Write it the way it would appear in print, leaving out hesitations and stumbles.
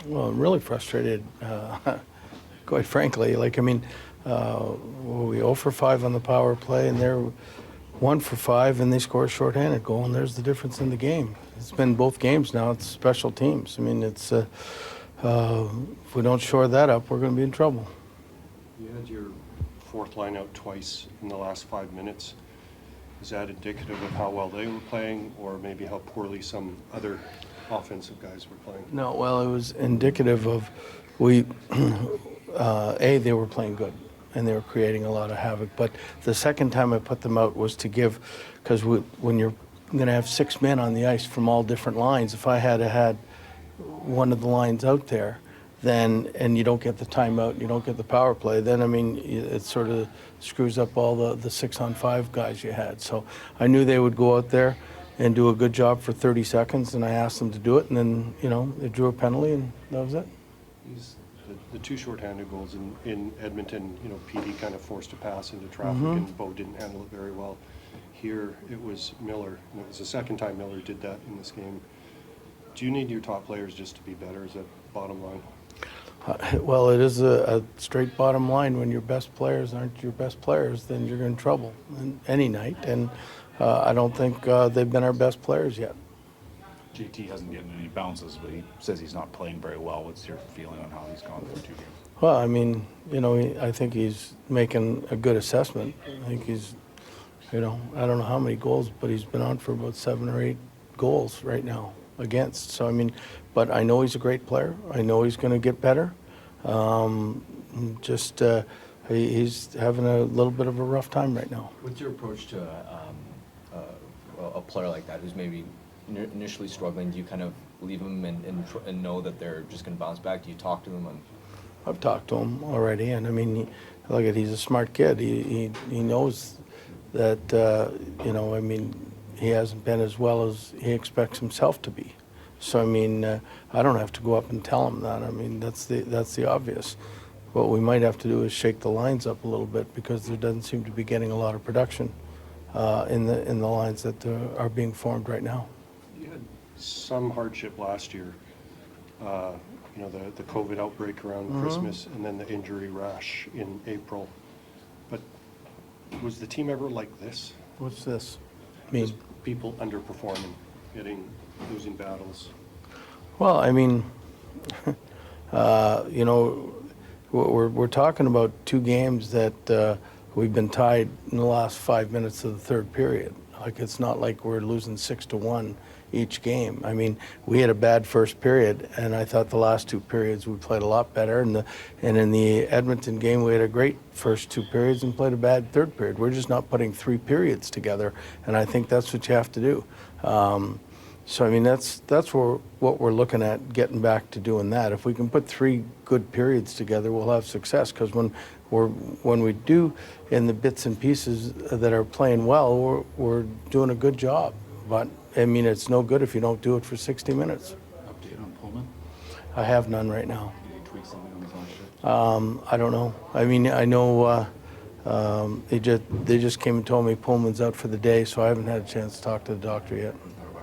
Well, I'm really frustrated, quite frankly. Like, I mean, were we 0 for 5 on the power play, and they're 1 for 5, and they score a shorthanded goal, and there's the difference in the game. It's been both games now. It's special teams. I mean, it's if we don't shore that up, we're going to be in trouble. You had your fourth line out twice in the last 5 minutes. Is that indicative of how well they were playing, or maybe how poorly some other offensive guys were playing? No, well, it was indicative of they were playing good, and they were creating a lot of havoc. But the second time I put them out was to give, because when you're going to have 6 men on the ice from all different lines, if I had one of the lines out there, then, and you don't get the timeout, you don't get the power play, then, I mean, it sort of screws up all the 6-on-5 guys you had. So I knew they would go out there and do a good job for 30 seconds, and I asked them to do it, and then, they drew a penalty, and that was it. The two shorthanded goals in Edmonton, Petey kind of forced a pass into traffic, and Bo didn't handle it very well. Here, it was Miller, and it was the second time Miller did that in this game. Do you need your top players just to be better? Is that bottom line? Well, it is a straight bottom line. When your best players aren't your best players, then you're in trouble any night. And I don't think they've been our best players yet. JT hasn't gotten any bounces, but he says he's not playing very well. What's your feeling on how he's gone through 2 games? Well, I mean, I think he's making a good assessment. I think he's, I don't know how many goals, but he's been on for about 7 or 8 goals right now against. So, I mean, but I know he's a great player. I know he's going to get better. He's having a little bit of a rough time right now. What's your approach to a player like that who's maybe initially struggling? Do you kind of leave them and know that they're just going to bounce back? Do you talk to them? I've talked to him already, and I mean, he's a smart kid. He knows that, I mean, he hasn't been as well as he expects himself to be. So, I mean, I don't have to go up and tell him that. I mean, that's the obvious. What we might have to do is shake the lines up a little bit, because there doesn't seem to be getting a lot of production in the lines that are being formed right now. You had some hardship last year, the COVID outbreak around Christmas, and then the injury rash in April. But was the team ever like this? What's this Just mean? people underperforming, losing battles. Well, I mean, we're talking about 2 games that we've been tied in the last 5 minutes of the third period. Like, it's not like we're losing 6-1 each game. I mean, we had a bad first period, and I thought the last 2 periods we played a lot better. And in the Edmonton game, we had a great first 2 periods and played a bad third period. We're just not putting 3 periods together, and I think that's what you have to do. So, I mean, that's what we're looking at, getting back to doing that. If we can put 3 good periods together, we'll have success, because when we do in the bits and pieces that are playing well, we're doing a good job. But, I mean, it's no good if you don't do it for 60 minutes. Update on Pullman? I have none right now. Did he tweak something on his last shift? I don't know. I mean, I know they just came and told me Pullman's out for the day, so I haven't had a chance to talk to the doctor yet.